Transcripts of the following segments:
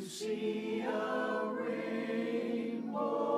See a rainbow.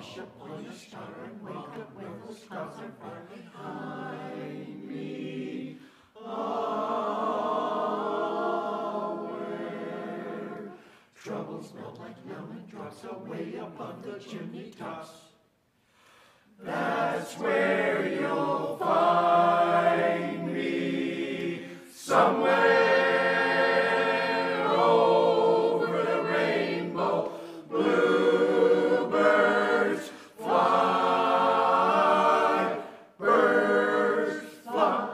wish upon a star and wake up when those clouds are far behind me. Where troubles melt like lemon drops away above the chimney tops. That's where you'll find me, somewhere over the rainbow. Bluebirds fly, birds fly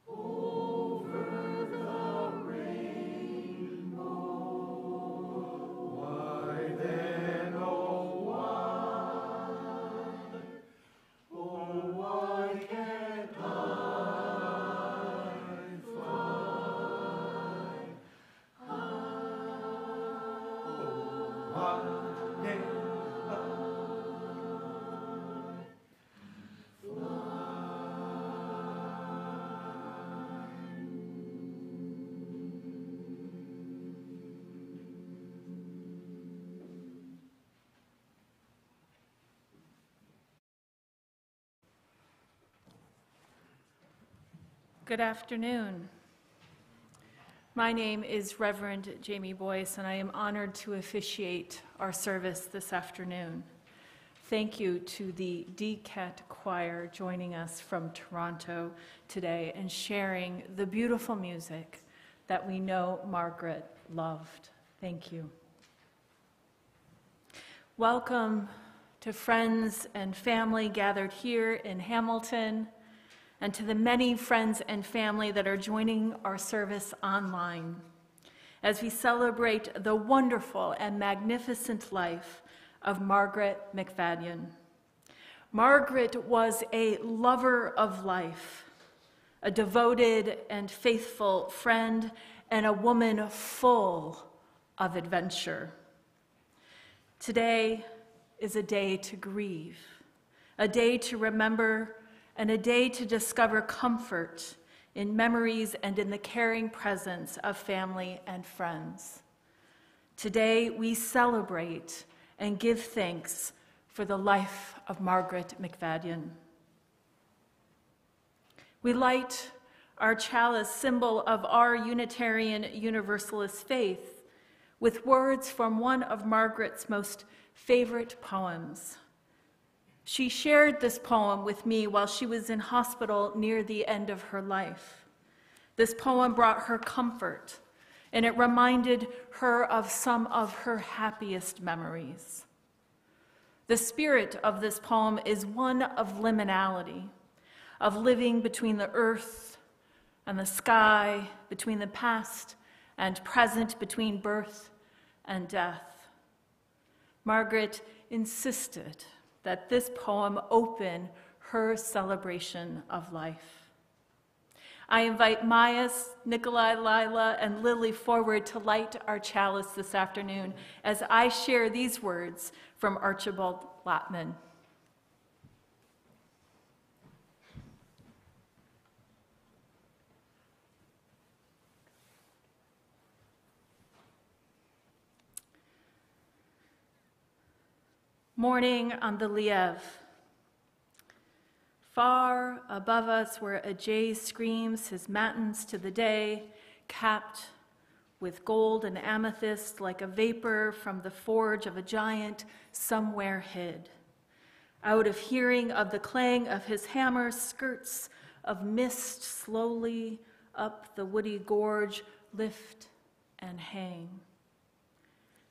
over the rainbow. Why then, oh why can't I fly? Good afternoon. My name is Reverend Jamie Boyce, and I am honored to officiate our service this afternoon. Thank you to the DCAT Choir joining us from Toronto today and sharing the beautiful music that we know Margaret loved. Thank you. Welcome to friends and family gathered here in Hamilton, and to the many friends and family that are joining our service online as we celebrate the wonderful and magnificent life of Margaret MacFayden. Margaret was a lover of life, a devoted and faithful friend, and a woman full of adventure. Today is a day to grieve, a day to remember, and a day to discover comfort in memories and in the caring presence of family and friends. Today, we celebrate and give thanks for the life of Margaret MacFayden. We light our chalice, symbol of our Unitarian Universalist faith, with words from one of Margaret's most favorite poems. She shared this poem with me while she was in hospital near the end of her life. This poem brought her comfort, and it reminded her of some of her happiest memories. The spirit of this poem is one of liminality, of living between the earth and the sky, between the past and present, between birth and death. Margaret insisted that this poem open her celebration of life. I invite Myas, Nikolai, Lila, and Lily forward to light our chalice this afternoon as I share these words from Archibald Latman. Morning on the Liev. Far above us where a jay screams his matins to the day, capped with gold and amethyst like a vapor from the forge of a giant somewhere hid. Out of hearing of the clang of his hammer, skirts of mist slowly up the woody gorge lift and hang.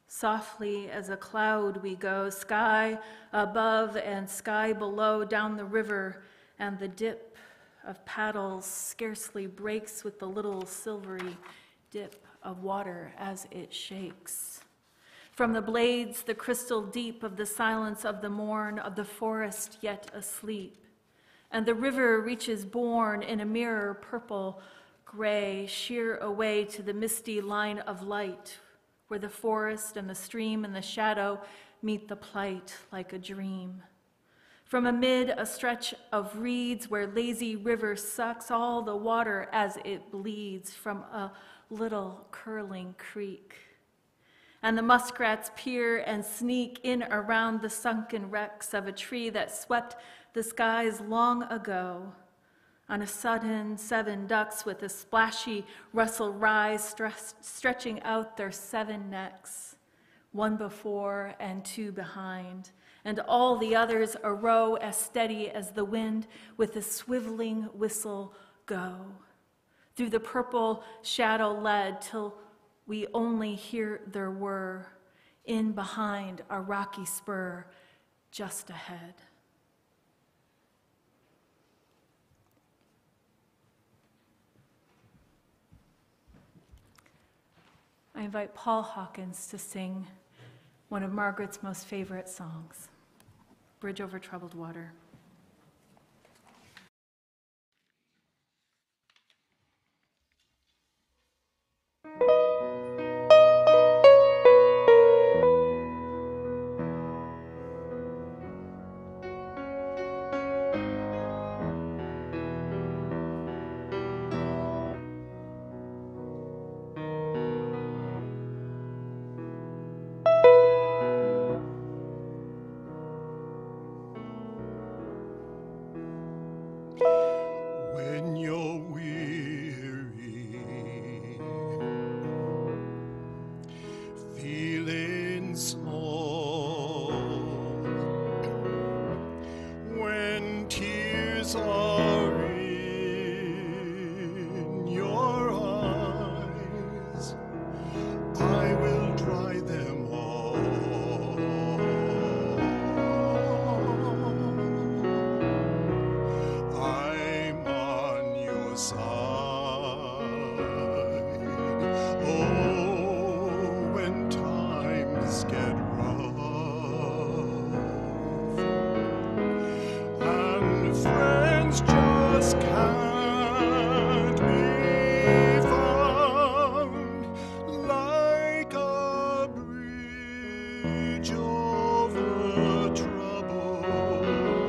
Softly as a cloud we go, sky above and sky below, down the river, and the dip of paddles scarcely breaks with the little silvery dip of water as it shakes. From the blades, the crystal deep of the silence of the morn, of the forest yet asleep. And the river reaches born in a mirror purple gray, sheer away to the misty line of light, where the forest and the stream and the shadow meet the plight like a dream. From amid a stretch of reeds where lazy river sucks all the water as it bleeds from a little curling creek. And the muskrats peer and sneak in around the sunken wrecks of a tree that swept the skies long ago. On a sudden, 7 ducks with a splashy rustle rise, stretching out their 7 necks, 1 before and 2 behind, and all the others a row as steady as the wind with a swiveling whistle go. Through the purple shadow led till we only hear their whir, in behind a rocky spur just ahead. I invite Paul Hawkins to sing one of Margaret's most favorite songs, Bridge Over Troubled Water. When you're weary, feeling small, when tears are in your eyes, I will dry them all. I'm on your side. Oh, when times get rough and friends just can't be found, like a bridge over troubled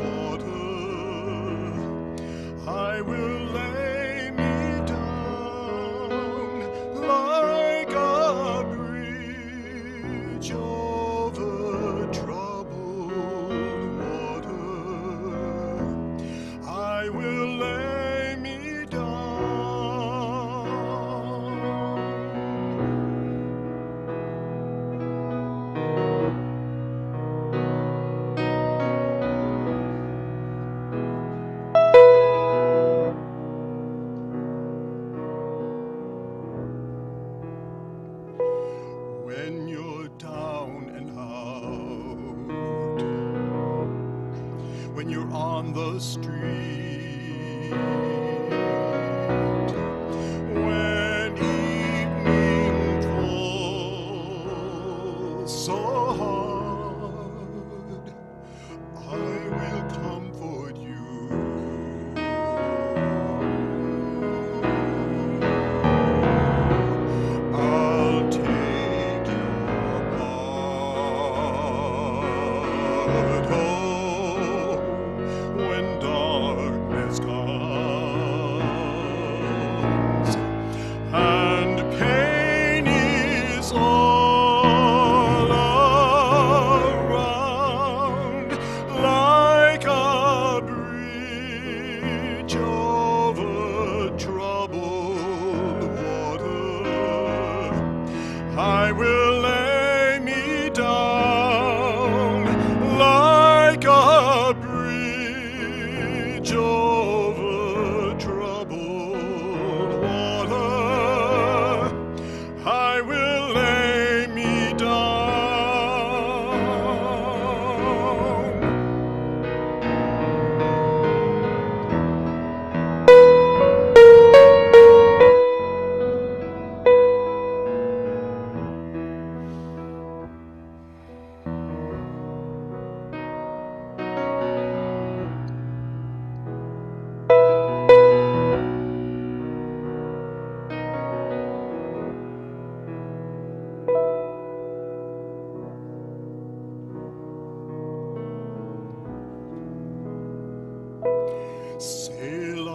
water, I will lay me down like a bridge over troubled water. I will lay me down. When you're down and out, when you're on the street, when evening falls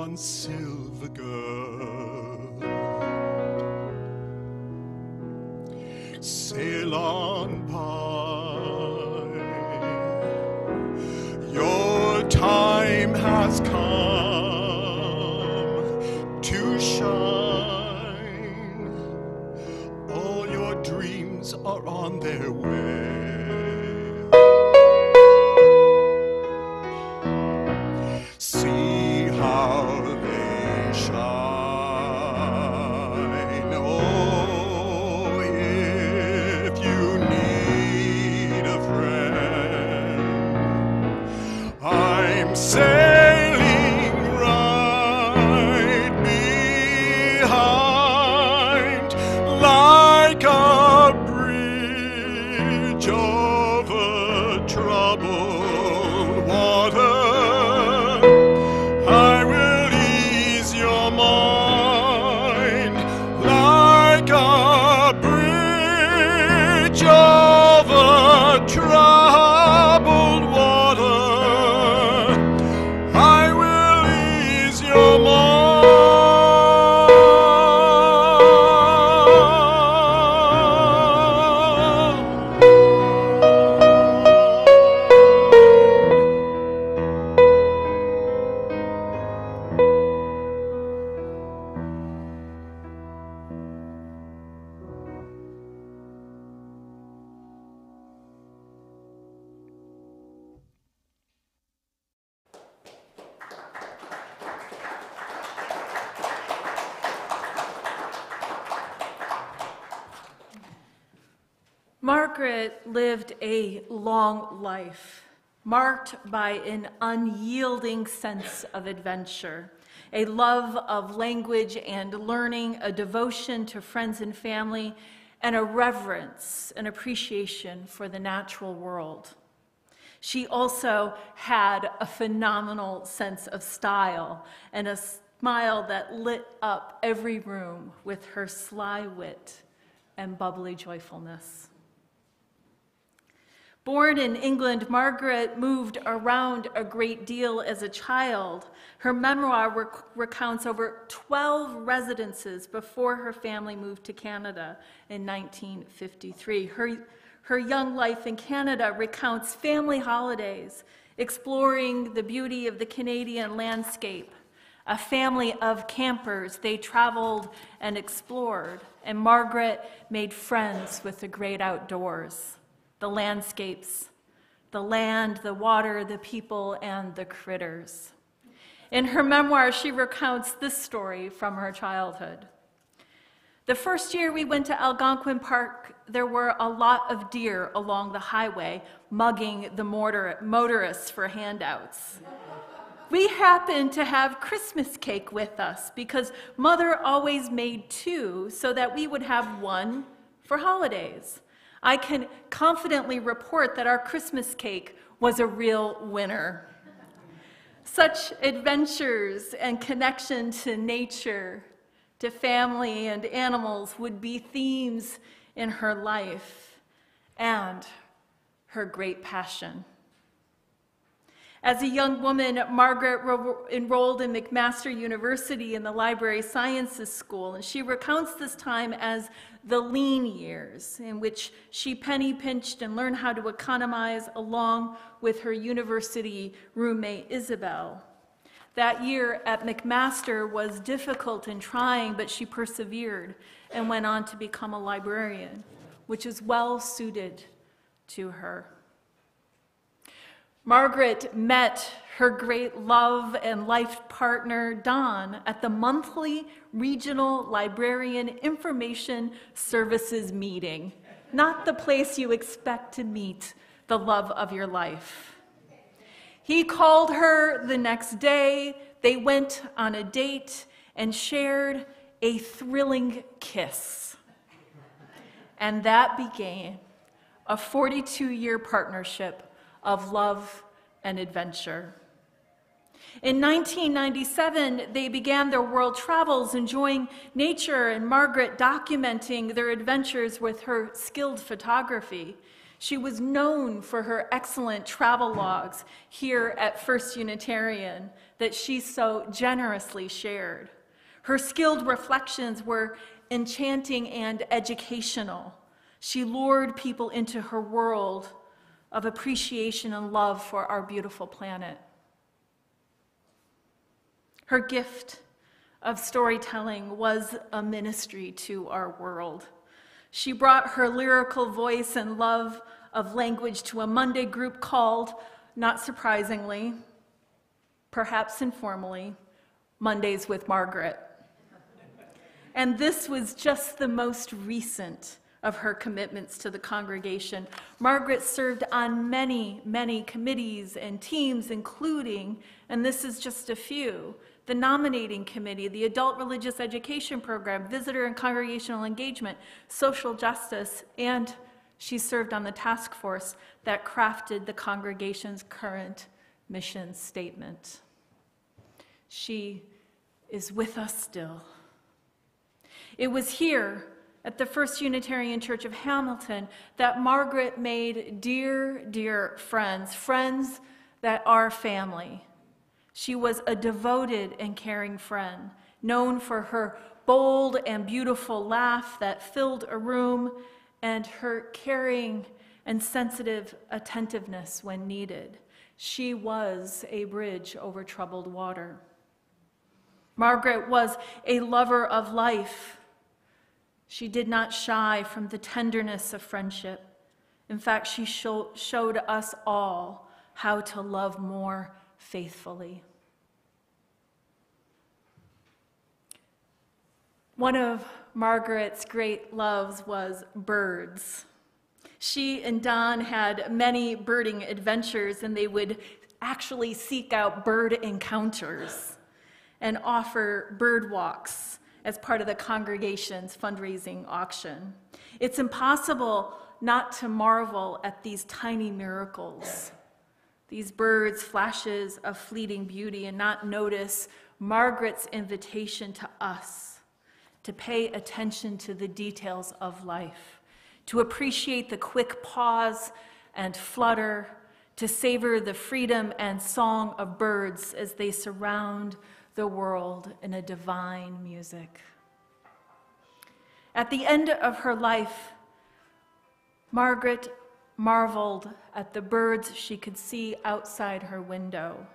one silver girl. Sail on by, your time has come to shine. All your dreams are on their way. See how they shine. Oh, if you need a friend, I'm sailing right behind, like a bridge over troubled water. I will ease your mind like a bridge over troubled water. I will ease your mind. Margaret lived a long life, marked by an unyielding sense of adventure, a love of language and learning, a devotion to friends and family, and a reverence and appreciation for the natural world. She also had a phenomenal sense of style and a smile that lit up every room with her sly wit and bubbly joyfulness. Born in England, Margaret moved around a great deal as a child. Her memoir recounts over 12 residences before her family moved to Canada in 1953. Her young life in Canada recounts family holidays, exploring the beauty of the Canadian landscape. A family of campers, they traveled and explored, and Margaret made friends with the great outdoors. The landscapes, the land, the water, the people, and the critters. In her memoir, she recounts this story from her childhood. The first year we went to Algonquin Park, there were a lot of deer along the highway, mugging the motorists for handouts. We happened to have Christmas cake with us because Mother always made 2 so that we would have 1 for holidays. I can confidently report that our Christmas cake was a real winner. Such adventures and connection to nature, to family and animals would be themes in her life and her great passion. As a young woman, Margaret enrolled in McMaster University in the Library Sciences School, and she recounts this time as the lean years, in which she penny-pinched and learned how to economize along with her university roommate, Isabel. That year at McMaster was difficult and trying, but she persevered and went on to become a librarian, which is well suited to her. Margaret met her great love and life partner, Don, at the monthly Regional Librarian Information Services meeting, not the place you expect to meet the love of your life. He called her the next day, they went on a date and shared a thrilling kiss. And that began a 42-year partnership of love and adventure. In 1997, they began their world travels, enjoying nature, and Margaret documenting their adventures with her skilled photography. She was known for her excellent travel logs here at First Unitarian that she so generously shared. Her skilled reflections were enchanting and educational. She lured people into her world of appreciation and love for our beautiful planet. Her gift of storytelling was a ministry to our world. She brought her lyrical voice and love of language to a Monday group called, not surprisingly, perhaps informally, Mondays with Margaret. And this was just the most recent of her commitments to the congregation. Margaret served on many, many committees and teams, including, and this is just a few, the nominating committee, the adult religious education program, visitor and congregational engagement, social justice, and she served on the task force that crafted the congregation's current mission statement. She is with us still. It was here at the First Unitarian Church of Hamilton that Margaret made dear, dear friends, friends that are family. She was a devoted and caring friend, known for her bold and beautiful laugh that filled a room and her caring and sensitive attentiveness when needed. She was a bridge over troubled water. Margaret was a lover of life. She did not shy from the tenderness of friendship. In fact, she showed us all how to love more faithfully. One of Margaret's great loves was birds. She and Don had many birding adventures, and they would actually seek out bird encounters and offer bird walks as part of the congregation's fundraising auction. It's impossible not to marvel at these tiny miracles, these birds' flashes of fleeting beauty, and not notice Margaret's invitation to us to pay attention to the details of life, to appreciate the quick pause and flutter, to savor the freedom and song of birds as they surround the world in a divine music. At the end of her life, Margaret marveled at the birds she could see outside her window.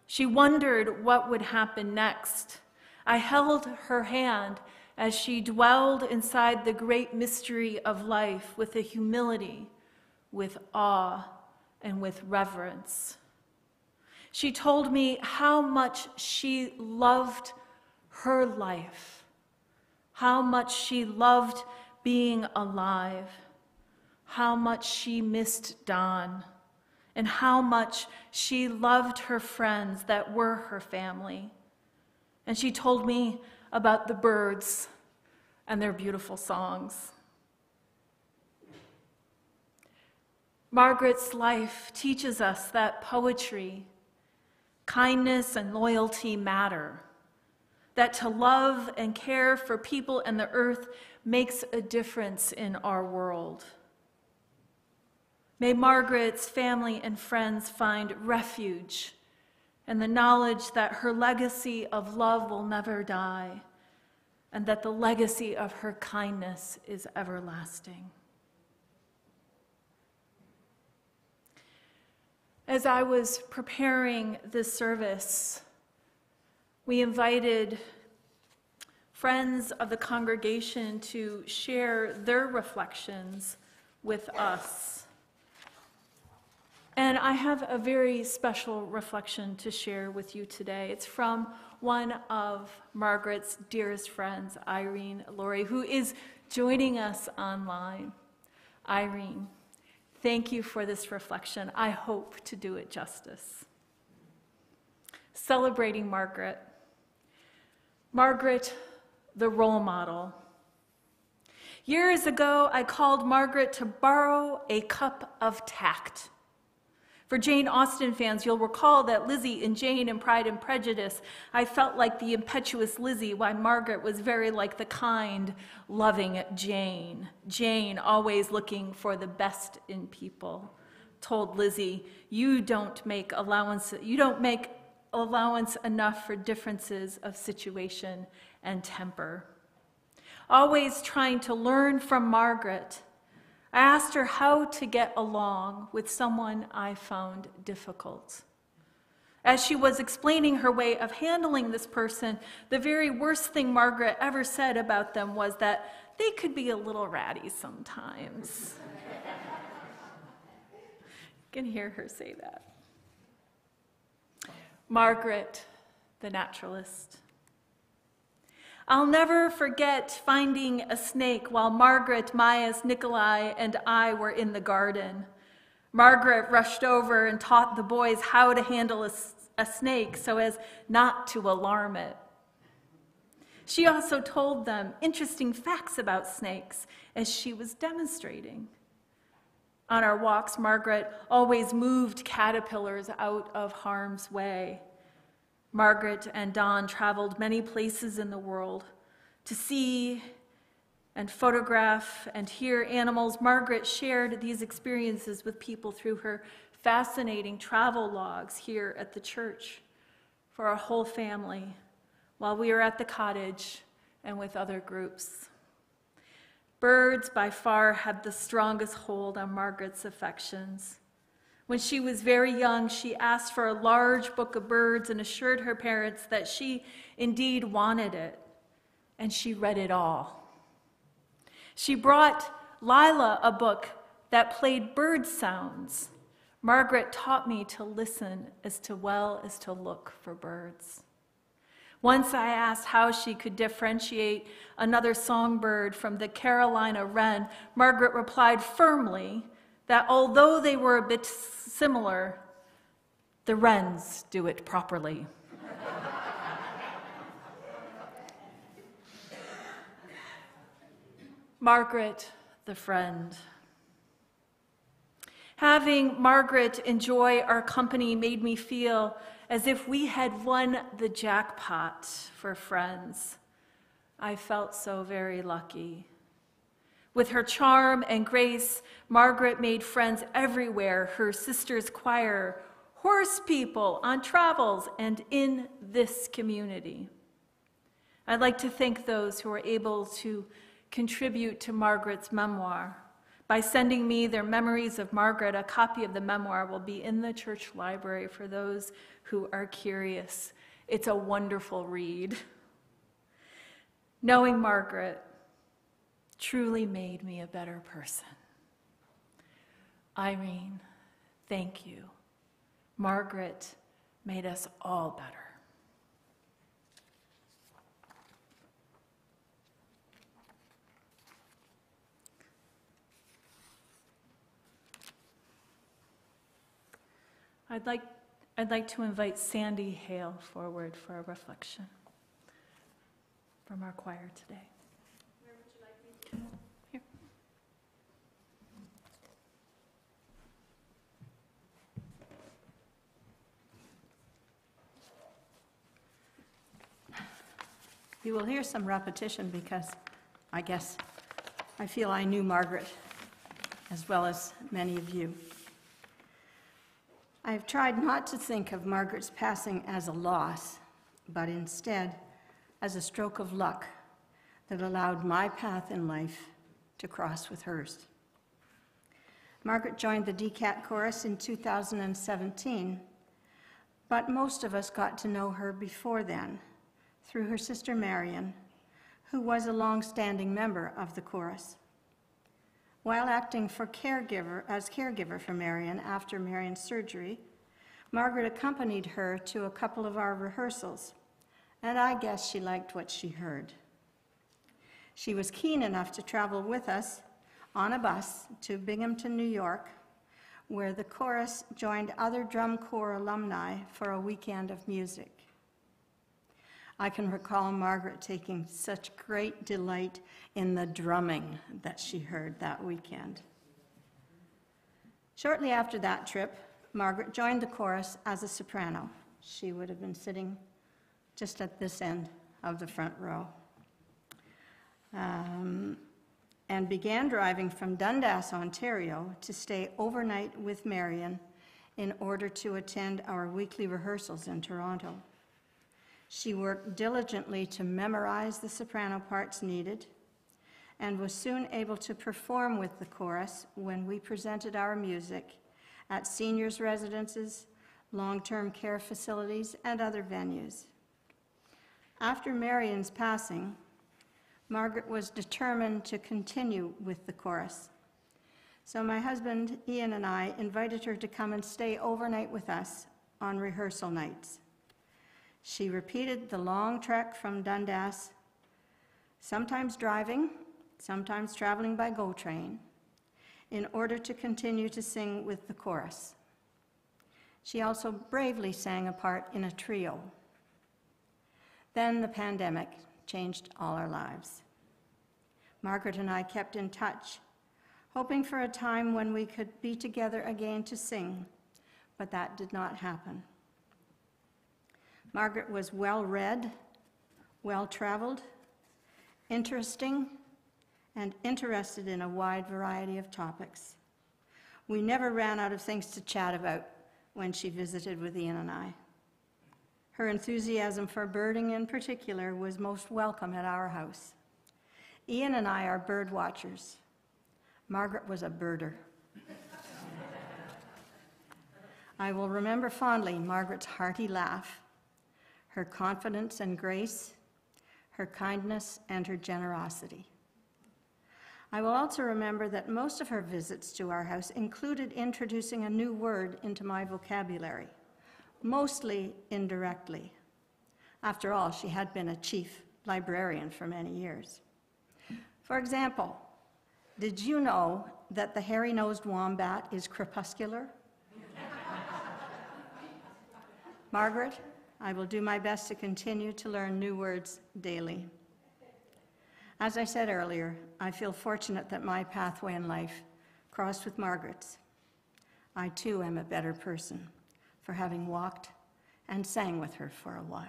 She wondered what would happen next. I held her hand as she dwelled inside the great mystery of life with a humility, with awe, and with reverence. She told me how much she loved her life, how much she loved being alive, how much she missed Don, and how much she loved her friends that were her family. And she told me about the birds and their beautiful songs. Margaret's life teaches us that poetry, kindness, and loyalty matter, that to love and care for people and the earth makes a difference in our world. May Margaret's family and friends find refuge in the knowledge that her legacy of love will never die, and that the legacy of her kindness is everlasting. As I was preparing this service, we invited friends of the congregation to share their reflections with us. And I have a very special reflection to share with you today. It's from one of Margaret's dearest friends, Irene Laurie, who is joining us online. Irene, thank you for this reflection. I hope to do it justice. Celebrating Margaret. Margaret, the role model. Years ago, I called Margaret to borrow a cup of tact. For Jane Austen fans, you'll recall that Lizzie in Jane in Pride and Prejudice, I felt like the impetuous Lizzie, while Margaret was very like the kind, loving Jane. Jane, always looking for the best in people, told Lizzie, you don't make allowance enough for differences of situation and temper. Always trying to learn from Margaret, I asked her how to get along with someone I found difficult. As she was explaining her way of handling this person, the very worst thing Margaret ever said about them was that they could be a little ratty sometimes. You can hear her say that. Margaret, the naturalist. I'll never forget finding a snake while Margaret, Myas, Nikolai, and I were in the garden. Margaret rushed over and taught the boys how to handle a snake so as not to alarm it. She also told them interesting facts about snakes as she was demonstrating. On our walks, Margaret always moved caterpillars out of harm's way. Margaret and Don traveled many places in the world to see and photograph and hear animals. Margaret shared these experiences with people through her fascinating travel logs here at the church for our whole family while we were at the cottage and with other groups. Birds by far had the strongest hold on Margaret's affections. When she was very young, she asked for a large book of birds and assured her parents that she indeed wanted it, and she read it all. She brought Lila a book that played bird sounds. Margaret taught me to listen as well as to look for birds. Once I asked how she could differentiate another songbird from the Carolina wren. Margaret replied firmly that although they were a bit similar, the wrens do it properly. Margaret, the friend. Having Margaret enjoy our company made me feel as if we had won the jackpot for friends. I felt so very lucky. With her charm and grace, Margaret made friends everywhere, her sister's choir, horse people, on travels, and in this community. I'd like to thank those who were able to contribute to Margaret's memoir. By sending me their memories of Margaret, a copy of the memoir will be in the church library for those who are curious. It's a wonderful read. Knowing Margaret truly made me a better person. Irene, thank you. Margaret made us all better. I'd like to invite Sandy Hale forward for a reflection from our choir today. Where would you like me to go? Here. You will hear some repetition because I guess I feel I knew Margaret as well as many of you. I've tried not to think of Margaret's passing as a loss, but instead as a stroke of luck that allowed my path in life to cross with hers. Margaret joined the DCAT chorus in 2017, but most of us got to know her before then through her sister Marion, who was a long-standing member of the chorus. While acting as caregiver for Marion after Marion's surgery, Margaret accompanied her to a couple of our rehearsals, and I guess she liked what she heard. She was keen enough to travel with us on a bus to Binghamton, New York, where the chorus joined other drum corps alumni for a weekend of music. I can recall Margaret taking such great delight in the drumming that she heard that weekend. Shortly after that trip, Margaret joined the chorus as a soprano. She would have been sitting just at this end of the front row. And began driving from Dundas, Ontario, to stay overnight with Marion in order to attend our weekly rehearsals in Toronto. She worked diligently to memorize the soprano parts needed and was soon able to perform with the chorus when we presented our music at seniors' residences, long-term care facilities, and other venues. After Marion's passing, Margaret was determined to continue with the chorus. So my husband, Ian, and I invited her to come and stay overnight with us on rehearsal nights. She repeated the long trek from Dundas, sometimes driving, sometimes traveling by GO train, in order to continue to sing with the chorus. She also bravely sang a part in a trio. Then the pandemic changed all our lives. Margaret and I kept in touch, hoping for a time when we could be together again to sing, but that did not happen. Margaret was well-read, well-traveled, interesting, and interested in a wide variety of topics. We never ran out of things to chat about when she visited with Ian and I. Her enthusiasm for birding in particular was most welcome at our house. Ian and I are bird watchers. Margaret was a birder. I will remember fondly Margaret's hearty laugh, her confidence and grace, her kindness and her generosity. I will also remember that most of her visits to our house included introducing a new word into my vocabulary, mostly indirectly. After all, she had been a chief librarian for many years. For example, did you know that the hairy-nosed wombat is crepuscular? Margaret, I will do my best to continue to learn new words daily. As I said earlier, I feel fortunate that my pathway in life crossed with Margaret's. I too am a better person for having walked and sang with her for a while.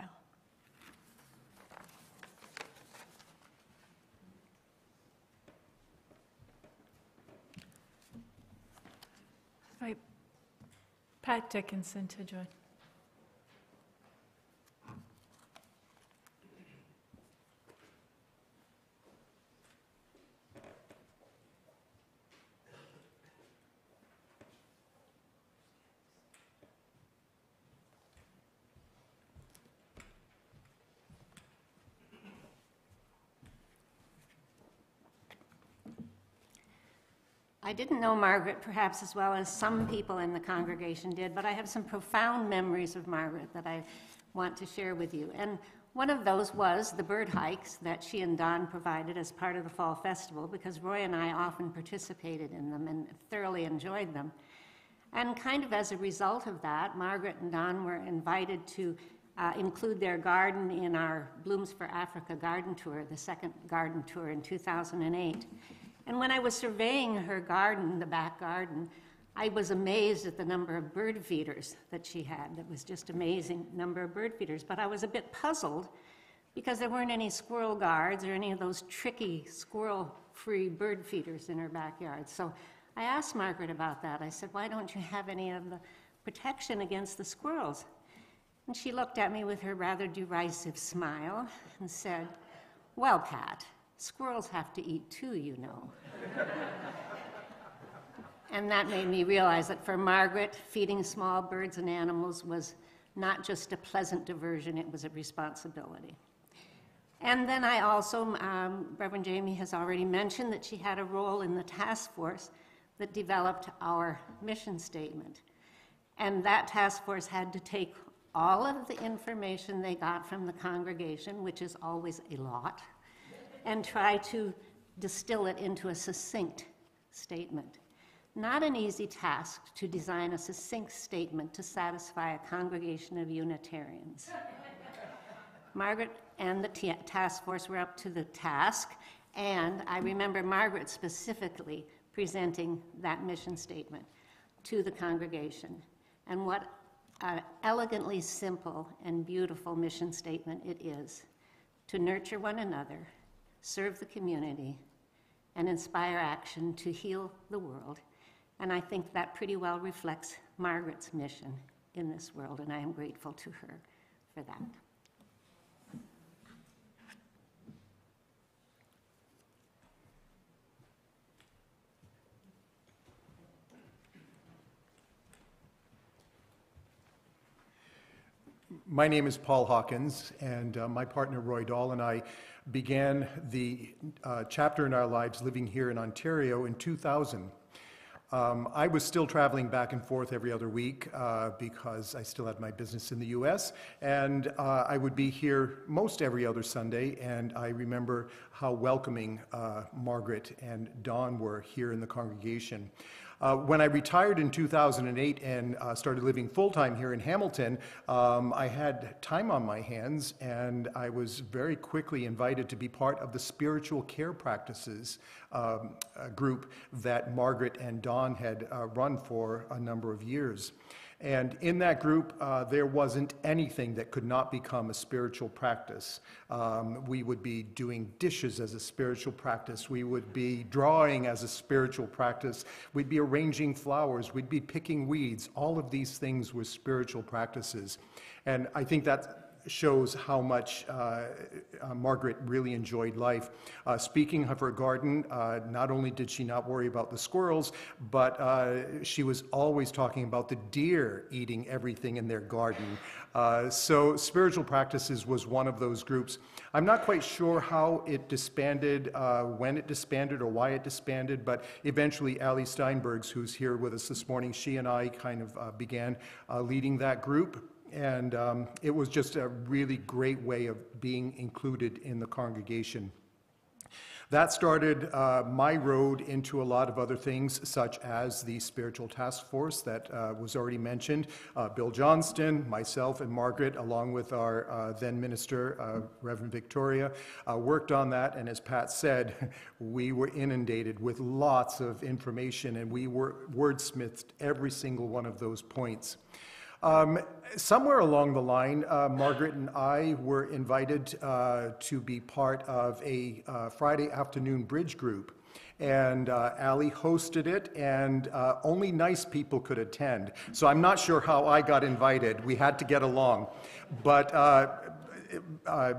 Invite Pat Dickinson to join. I didn't know Margaret perhaps as well as some people in the congregation did, but I have some profound memories of Margaret that I want to share with you. And one of those was the bird hikes that she and Don provided as part of the Fall Festival, because Roy and I often participated in them and thoroughly enjoyed them. And kind of as a result of that, Margaret and Don were invited to include their garden in our Blooms for Africa garden tour, the second garden tour in 2008. And when I was surveying her garden, the back garden, I was amazed at the number of bird feeders that she had. That was just amazing number of bird feeders. But I was a bit puzzled because there weren't any squirrel guards or any of those tricky squirrel-free bird feeders in her backyard. So I asked Margaret about that. I said, why don't you have any of the protection against the squirrels? And she looked at me with her rather derisive smile and said, well, Pat, squirrels have to eat too, you know. And that made me realize that for Margaret, feeding small birds and animals was not just a pleasant diversion, it was a responsibility. And then I also, Reverend Jamie has already mentioned that she had a role in the task force that developed our mission statement. And that task force had to take all of the information they got from the congregation, which is always a lot, and try to distill it into a succinct statement. Not an easy task to design a succinct statement to satisfy a congregation of Unitarians. Margaret and the task force were up to the task, and I remember Margaret specifically presenting that mission statement to the congregation. And what an elegantly simple and beautiful mission statement it is: to nurture one another, serve the community, and inspire action to heal the world. And I think that pretty well reflects Margaret's mission in this world, and I am grateful to her for that. My name is Paul Hawkins, and my partner Roy Dahl and I began the chapter in our lives living here in Ontario in 2000. I was still traveling back and forth every other week because I still had my business in the US, and I would be here most every other Sunday, and I remember how welcoming Margaret and Don were here in the congregation. When I retired in 2008 and started living full-time here in Hamilton, I had time on my hands, and I was very quickly invited to be part of the spiritual care practices group that Margaret and Don had run for a number of years. And in that group, there wasn't anything that could not become a spiritual practice. We would be doing dishes as a spiritual practice. We would be drawing as a spiritual practice. We'd be arranging flowers. We'd be picking weeds. All of these things were spiritual practices. And I think that shows how much Margaret really enjoyed life. Speaking of her garden, not only did she not worry about the squirrels, but she was always talking about the deer eating everything in their garden. So spiritual practices was one of those groups. I'm not quite sure how it disbanded, when it disbanded, or why it disbanded, but eventually Allie Steinbergs, who's here with us this morning, she and I kind of began leading that group. And it was just a really great way of being included in the congregation. That started my road into a lot of other things, such as the spiritual task force that was already mentioned. Bill Johnston, myself, and Margaret, along with our then minister, Reverend Victoria, worked on that. And as Pat said, we were inundated with lots of information, and we wordsmithed every single one of those points. Somewhere along the line, Margaret and I were invited to be part of a Friday afternoon bridge group. And Allie hosted it, and only nice people could attend. So I'm not sure how I got invited. We had to get along. But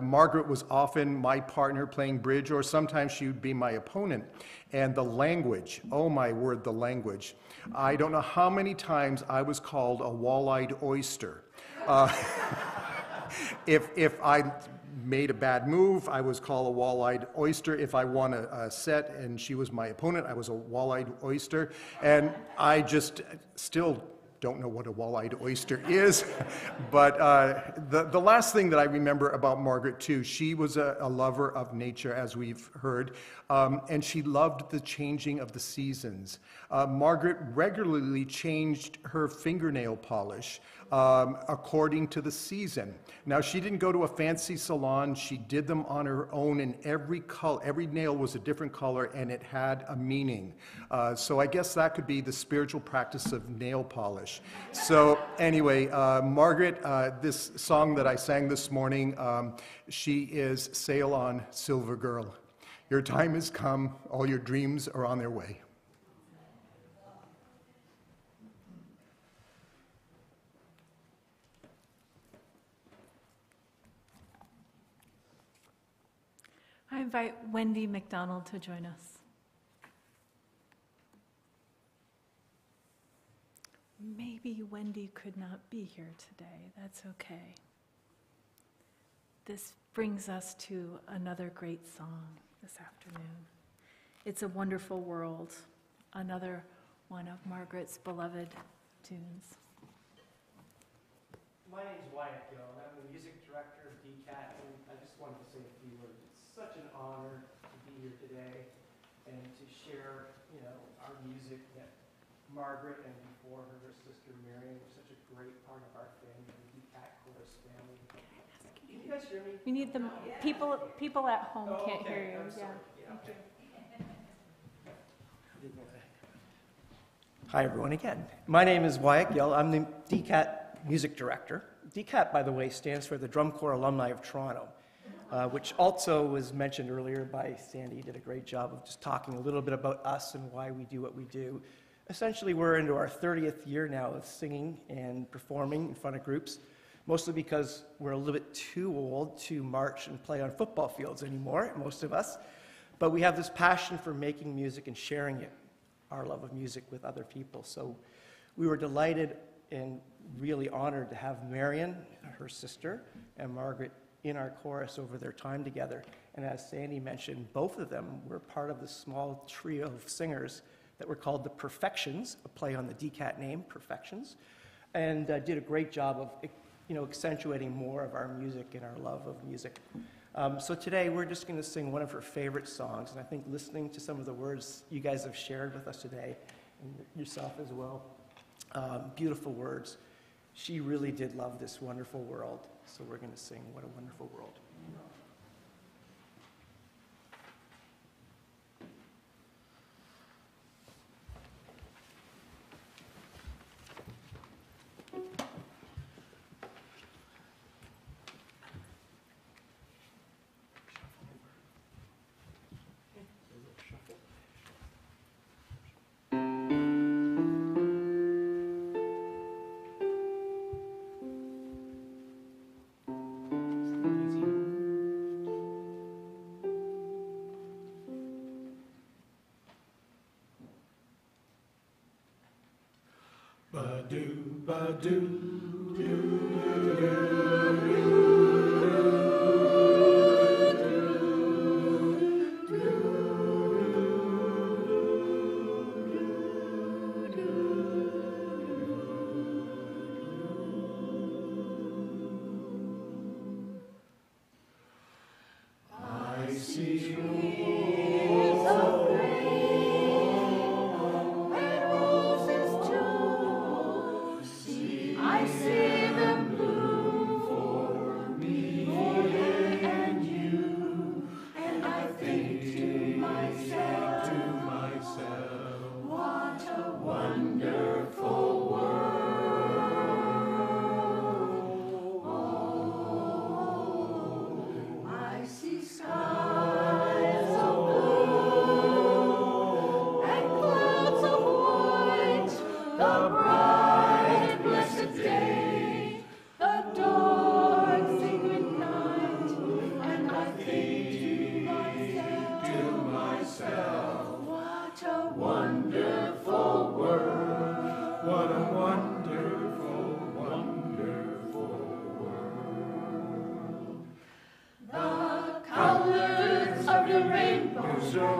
Margaret was often my partner playing bridge, or sometimes she would be my opponent. And the language, oh my word, the language. I don't know how many times I was called a wall-eyed oyster. If I made a bad move, I was called a wall-eyed oyster. If I won a set and she was my opponent, I was a wall-eyed oyster. And I just still don't know what a wall-eyed oyster is. But the last thing that I remember about Margaret, too, she was a lover of nature, as we've heard, and she loved the changing of the seasons. Margaret regularly changed her fingernail polish according to the season. Now, she didn't go to a fancy salon. She did them on her own, and every nail was a different color, and it had a meaning. So I guess that could be the spiritual practice of nail polish. So anyway, Margaret, this song that I sang this morning, she is Sail On, Silver Girl. Your time has come. All your dreams are on their way. I invite Wendy McDonald to join us. Maybe Wendy could not be here today. That's okay. This brings us to another great song this afternoon. It's a Wonderful World, another one of Margaret's beloved tunes. My name's Wyatt Gill, and I'm the music director of DCAT, and I just wanted to say a few words. It's such an honor to be here today and to share, our music that Margaret and before her sister Miriam were such a great part of our family, the DCAT chorus family. Can you guys hear me? We need them. People at home can't hear you. I'm sorry. Yeah. Thank you. Hi, everyone, again. My name is Wyatt Gill. I'm the DCAT music director. DCAT, by the way, stands for the Drum Corps Alumni of Toronto, which also was mentioned earlier by Sandy. He did a great job of just talking a little bit about us and why we do what we do. Essentially, we're into our 30th year now of singing and performing in front of groups, mostly because we're a little bit too old to march and play on football fields anymore, most of us. But we have this passion for making music and sharing it, our love of music, with other people. So we were delighted and really honored to have Marion, her sister, and Margaret in our chorus over their time together. And as Sandy mentioned, both of them were part of the small trio of singers that were called the Perfections, a play on the DCAT name, Perfections, and did a great job of accentuating more of our music and our love of music. So today we're just going to sing one of her favorite songs, and I think listening to some of the words you guys have shared with us today, and yourself as well, beautiful words. She really did love this wonderful world, so we're going to sing What a Wonderful World. Ba-doo, ba-doo, I see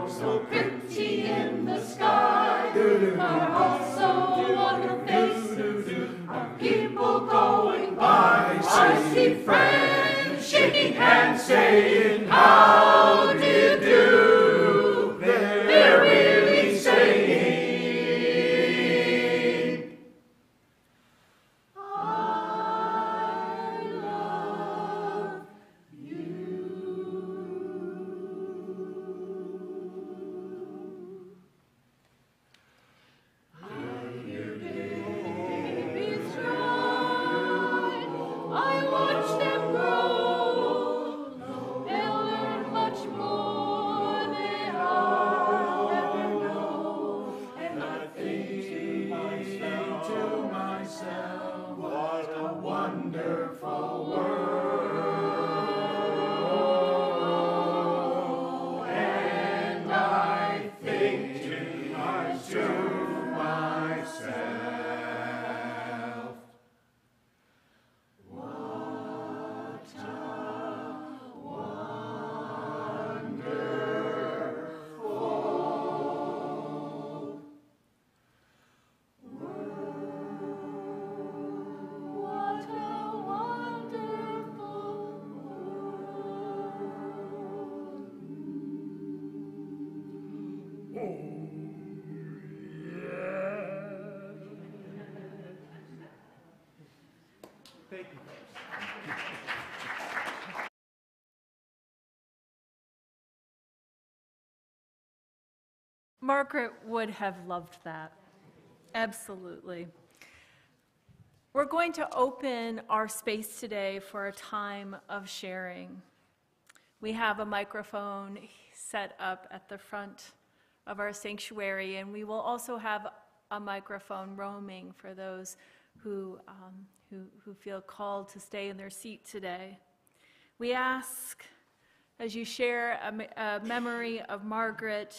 so pretty in the sky are also on the faces of people going by. I see friends shaking hands saying, how do you do? They're really saying, I love you. I watch them grow. They'll learn much more than I'll ever know. And I think to myself, what a wonderful world. And I think to myself, Thank you. Margaret would have loved that. Absolutely. We're going to open our space today for a time of sharing. We have a microphone set up at the front of our sanctuary, and we will also have a microphone roaming for those who feel called to stay in their seat today. We ask, as you share a memory of Margaret,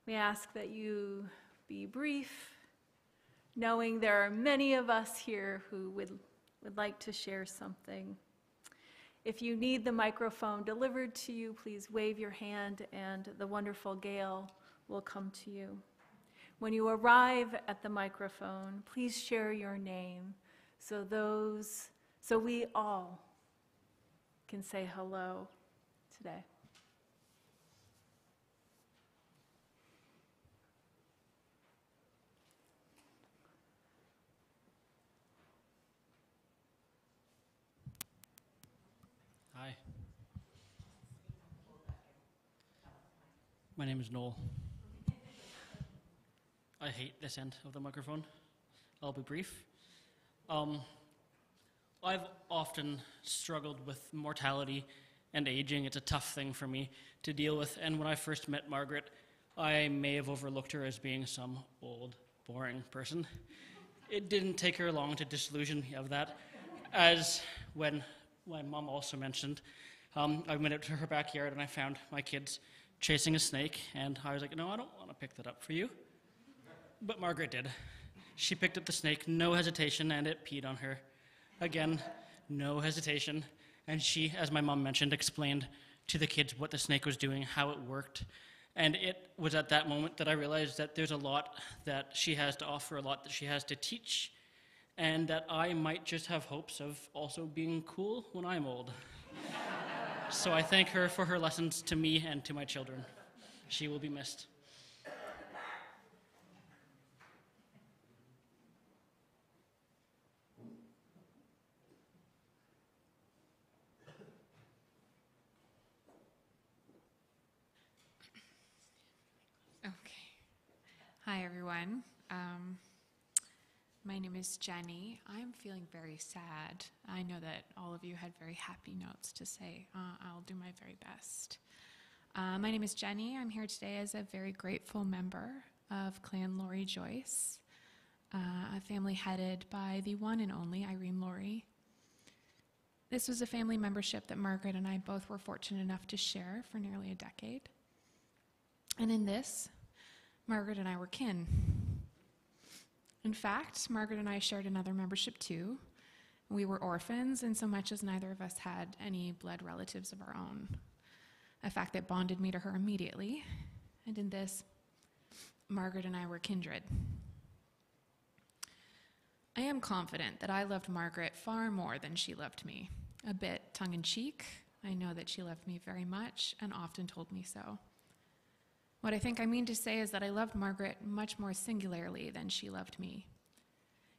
we ask that you be brief, knowing there are many of us here who would like to share something. If you need the microphone delivered to you, please wave your hand and the wonderful Gail will come to you. When you arrive at the microphone, please share your name so we all can say hello today. Hi. My name is Noel. I hate this end of the microphone. I'll be brief. I've often struggled with mortality and aging. It's a tough thing for me to deal with. And when I first met Margaret, I may have overlooked her as being some old, boring person. It didn't take her long to disillusion me of that, as when my mom also mentioned, I went out to her backyard and I found my kids chasing a snake, and I was like, no, I don't want to pick that up for you. But Margaret did. She picked up the snake, no hesitation, and it peed on her. Again, no hesitation. And she, as my mom mentioned, explained to the kids what the snake was doing, how it worked. And it was at that moment that I realized that there's a lot that she has to offer, a lot that she has to teach, and that I might just have hopes of also being cool when I'm old. So I thank her for her lessons to me and to my children. She will be missed. Okay. Hi, everyone. My name is Jenny. I'm feeling very sad. I know that all of you had very happy notes to say. I'll do my very best. My name is Jenny. I'm here today as a very grateful member of Clan Laurie Joyce, a family headed by the one and only Irene Laurie. This was a family membership that Margaret and I both were fortunate enough to share for nearly a decade. And in this, Margaret and I were kin. In fact, Margaret and I shared another membership too. We were orphans, in so much as neither of us had any blood relatives of our own, a fact that bonded me to her immediately. And in this, Margaret and I were kindred. I am confident that I loved Margaret far more than she loved me. A bit tongue-in-cheek, I know that she loved me very much and often told me so. What I think I mean to say is that I loved Margaret much more singularly than she loved me,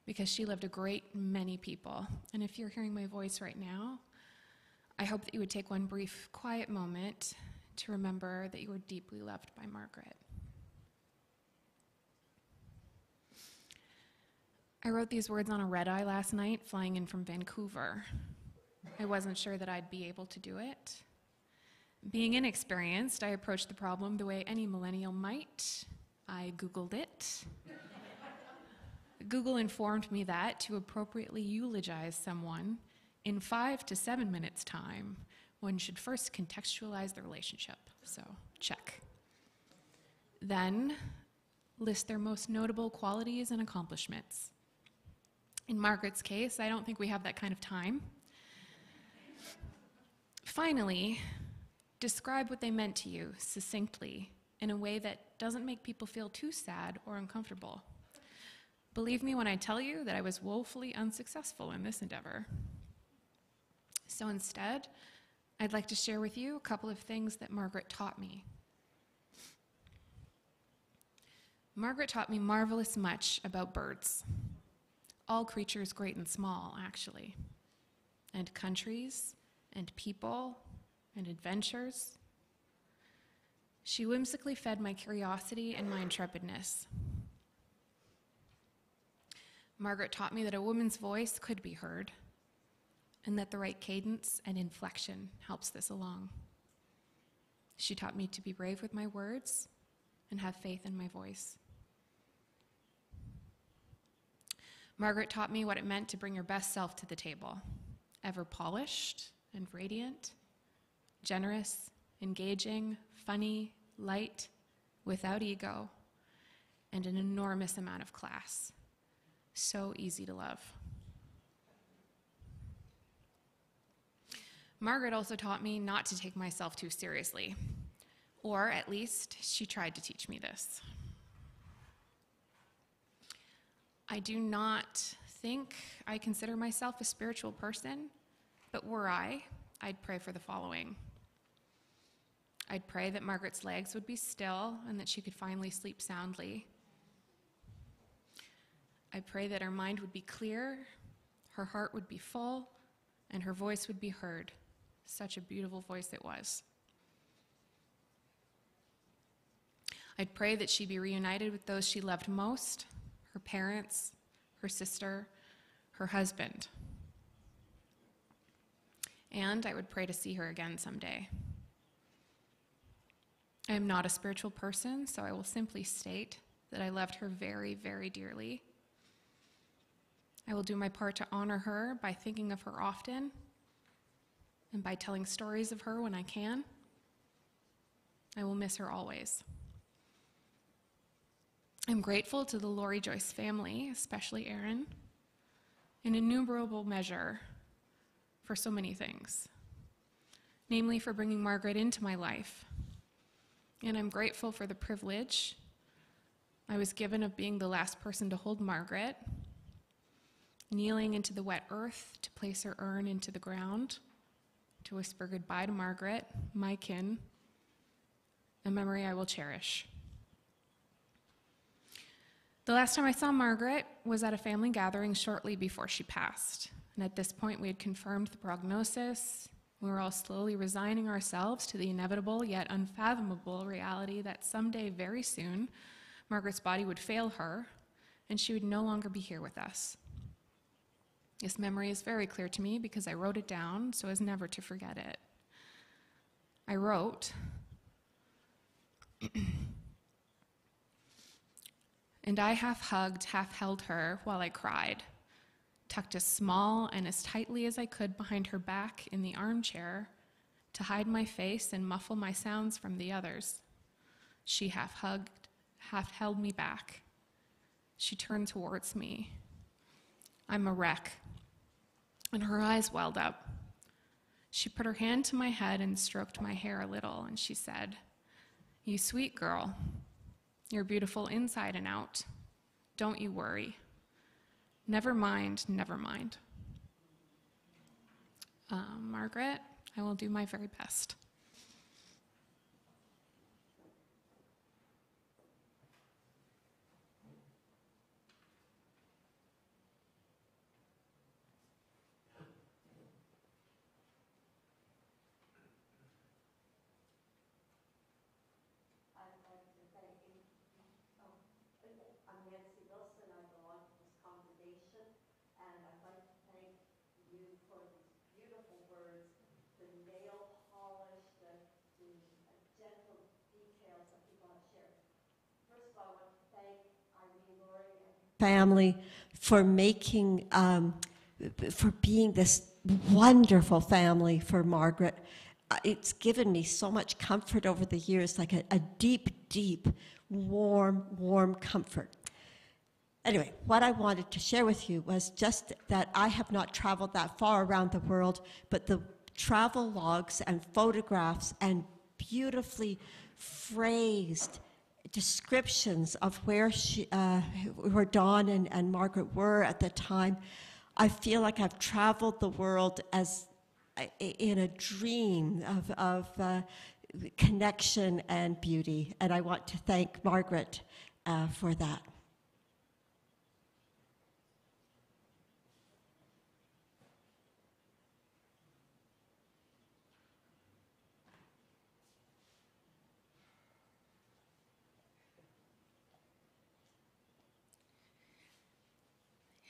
because she loved a great many people. And if you're hearing my voice right now, I hope that you would take one brief, quiet moment to remember that you were deeply loved by Margaret. I wrote these words on a red-eye last night, flying in from Vancouver. I wasn't sure that I'd be able to do it. Being inexperienced, I approached the problem the way any millennial might. I Googled it. Google informed me that to appropriately eulogize someone in 5 to 7 minutes time, one should first contextualize the relationship. So, check. Then, list their most notable qualities and accomplishments. In Margaret's case, I don't think we have that kind of time. Finally, describe what they meant to you succinctly in a way that doesn't make people feel too sad or uncomfortable. Believe me when I tell you that I was woefully unsuccessful in this endeavor. So instead, I'd like to share with you a couple of things that Margaret taught me. Margaret taught me marvelous much about birds. All creatures great and small, actually. And countries, and people, and adventures. She whimsically fed my curiosity and my intrepidness. Margaret taught me that a woman's voice could be heard, and that the right cadence and inflection helps this along. She taught me to be brave with my words and have faith in my voice. Margaret taught me what it meant to bring your best self to the table, ever polished and radiant, generous, engaging, funny, light, without ego, and an enormous amount of class. So easy to love. Margaret also taught me not to take myself too seriously, or at least she tried to teach me this. I do not think I consider myself a spiritual person, but were I, I'd pray for the following. I'd pray that Margaret's legs would be still and that she could finally sleep soundly. I pray that her mind would be clear, her heart would be full, and her voice would be heard. Such a beautiful voice it was. I'd pray that she be reunited with those she loved most, her parents, her sister, her husband. And I would pray to see her again someday. I am not a spiritual person, so I will simply state that I loved her very, very dearly. I will do my part to honor her by thinking of her often and by telling stories of her when I can. I will miss her always. I'm grateful to the Laurie Joyce family, especially Aaron, in innumerable measure for so many things, namely for bringing Margaret into my life. And I'm grateful for the privilege I was given of being the last person to hold Margaret, kneeling into the wet earth to place her urn into the ground, to whisper goodbye to Margaret, my kin, a memory I will cherish. The last time I saw Margaret was at a family gathering shortly before she passed. And at this point, we had confirmed the prognosis. We were all slowly resigning ourselves to the inevitable yet unfathomable reality that someday, very soon, Margaret's body would fail her, and she would no longer be here with us. This memory is very clear to me because I wrote it down so as never to forget it. I wrote, and I half hugged, half held her while I cried, tucked as small and as tightly as I could behind her back in the armchair to hide my face and muffle my sounds from the others. She half hugged, half held me back. She turned towards me. I'm a wreck. And her eyes welled up. She put her hand to my head and stroked my hair a little, and she said, "You sweet girl. You're beautiful inside and out. Don't you worry. Never mind, never mind." Margaret, I will do my very best. Family for making, for being this wonderful family for Margaret. It's given me so much comfort over the years, like a deep, deep, warm comfort. Anyway, what I wanted to share with you was just that I have not traveled that far around the world, but the travel logs and photographs and beautifully phrased descriptions of where Dawn and Margaret were at the time. I feel like I've traveled the world as in a dream of connection and beauty, and I want to thank Margaret for that.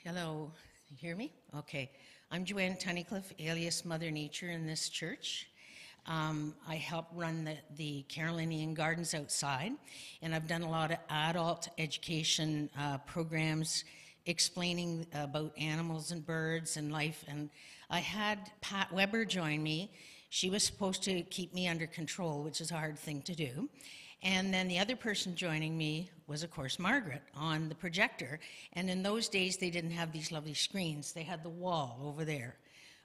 Hello, you hear me? Okay. I'm Joanne Tunnicliffe, alias Mother Nature in this church. I help run the Carolinian Gardens outside, and I've done a lot of adult education programs explaining about animals and birds and life, and I had Pat Weber join me. She was supposed to keep me under control, which is a hard thing to do. And then the other person joining me was, of course, Margaret on the projector. And in those days, they didn't have these lovely screens. They had the wall over there.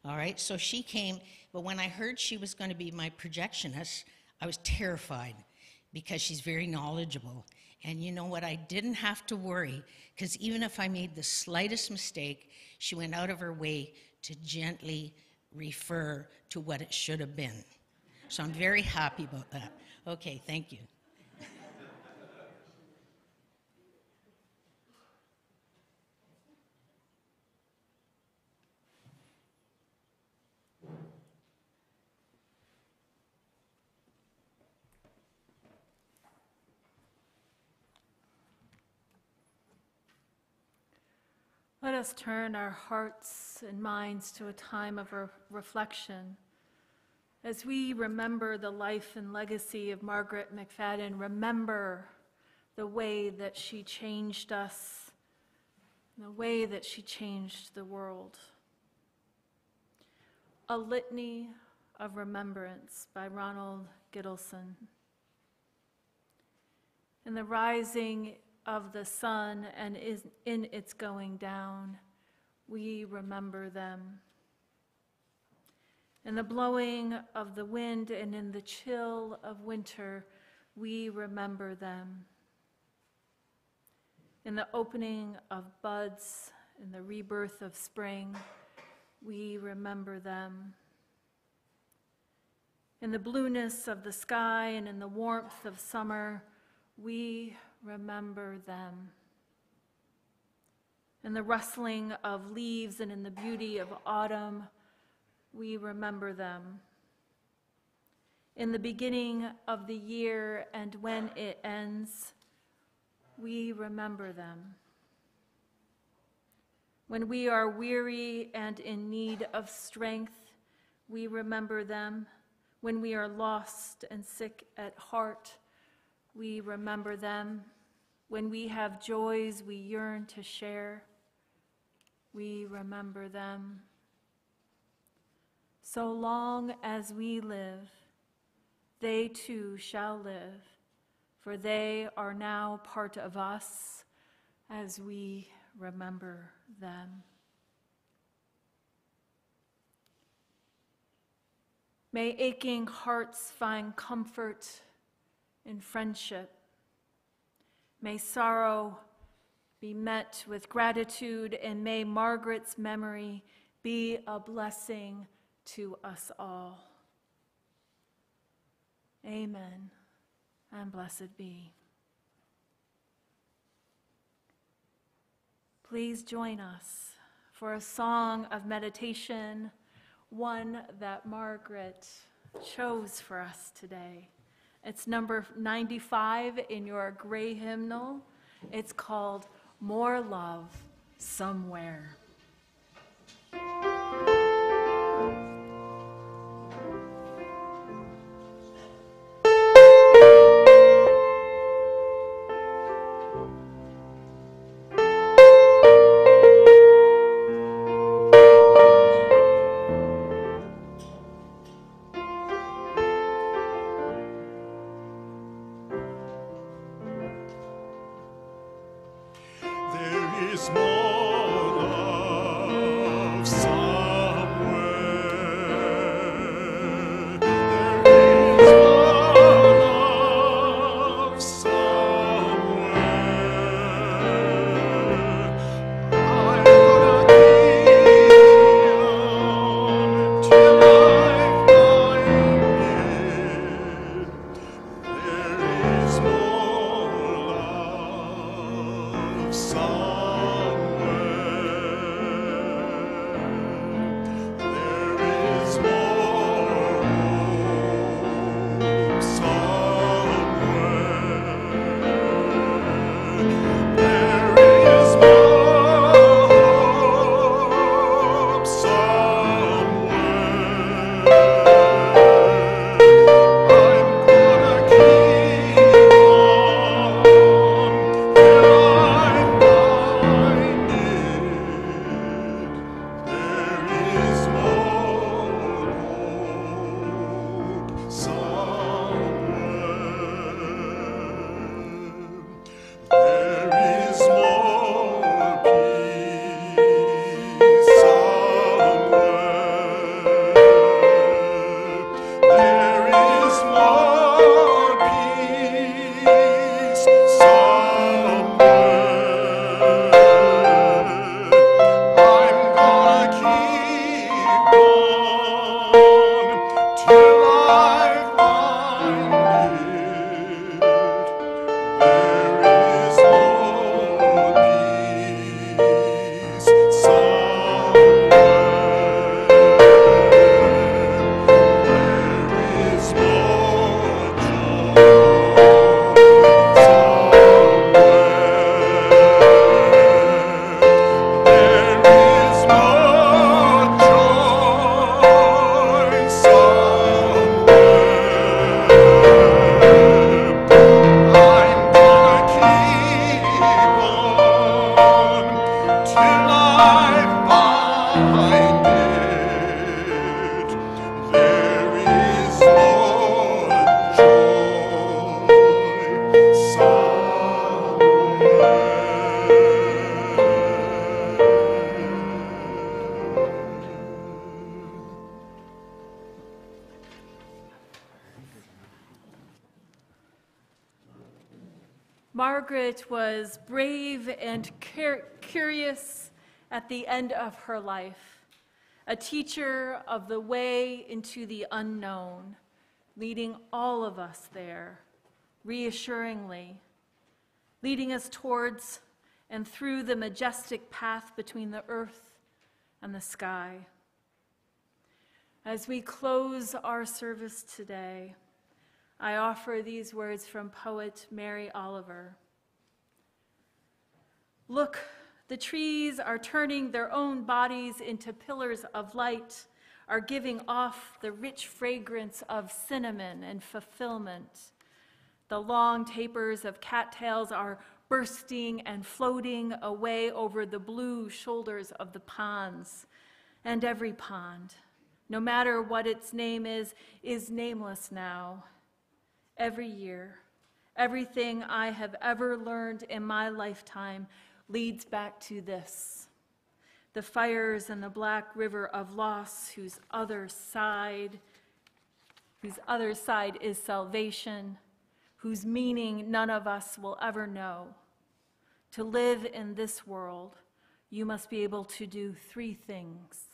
All right, so she came, but when I heard she was going to be my projectionist, I was terrified because she's very knowledgeable. And you know what? I didn't have to worry, because even if I made the slightest mistake, she went out of her way to gently refer to what it should have been. So I'm very happy about that. Okay, thank you. Let us turn our hearts and minds to a time of reflection. As we remember the life and legacy of Margaret MacFayden, remember the way that she changed us, the way that she changed the world. A Litany of Remembrance by Ronald Gittleson. In the rising of the sun and in its going down, we remember them. In the blowing of the wind and in the chill of winter, we remember them. In the opening of buds, in the rebirth of spring, we remember them. In the blueness of the sky and in the warmth of summer, we remember them. In the rustling of leaves and in the beauty of autumn, we remember them. In the beginning of the year and when it ends, we remember them. When we are weary and in need of strength, we remember them. When we are lost and sick at heart, we remember them. When we have joys we yearn to share, we remember them. So long as we live, they too shall live, for they are now part of us as we remember them. May aching hearts find comfort in friendship. May sorrow be met with gratitude, and may Margaret's memory be a blessing to us all. Amen, and blessed be. Please join us for a song of meditation, one that Margaret chose for us today. It's number 95 in your gray hymnal. It's called More Love Somewhere. There is more love Margaret was brave and curious at the end of her life, a teacher of the way into the unknown, leading all of us there, reassuringly, leading us towards and through the majestic path between the earth and the sky. As we close our service today, I offer these words from poet Mary Oliver. Look, the trees are turning their own bodies into pillars of light, are giving off the rich fragrance of cinnamon and fulfillment. The long tapers of cattails are bursting and floating away over the blue shoulders of the ponds. And every pond, no matter what its name is nameless now. Every year, everything I have ever learned in my lifetime leads back to this. The fires in the black river of loss, whose other side is salvation, whose meaning none of us will ever know. To live in this world, you must be able to do three things: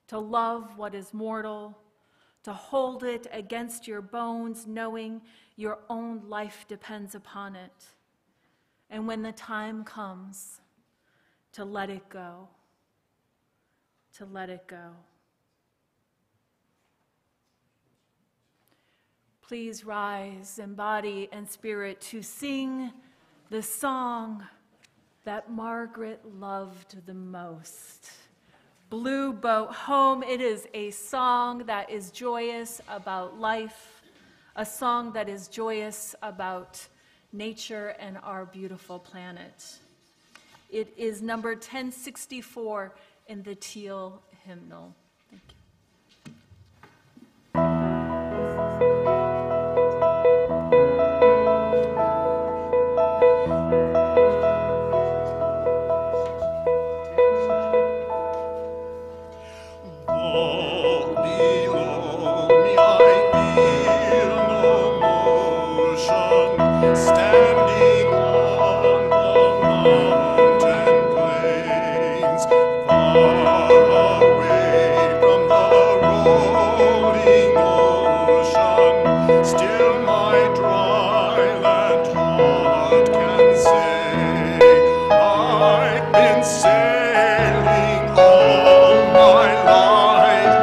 to love what is mortal, to hold it against your bones, knowing your own life depends upon it, and when the time comes, to let it go, to let it go. Please rise in body and spirit to sing the song that Margaret loved the most. Blue Boat Home. It is a song that is joyous about life, a song that is joyous about nature and our beautiful planet. It is number 1064 in the Teal hymnal. Thank you. Standing on the mountain plains, far away from the rolling ocean, still my dry land heart can say, I've been sailing all my life.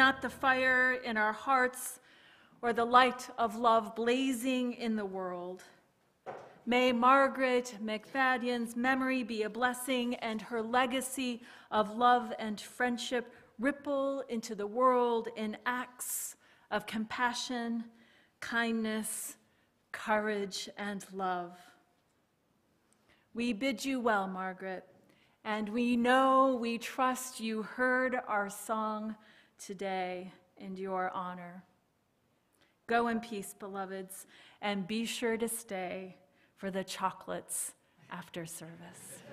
not the fire in our hearts or the light of love blazing in the world. May Margaret MacFayden's memory be a blessing and her legacy of love and friendship ripple into the world in acts of compassion, kindness, courage, and love. We bid you well, Margaret, and we know, we trust you heard our song today in your honor. Go in peace, beloveds, and be sure to stay for the chocolates after service.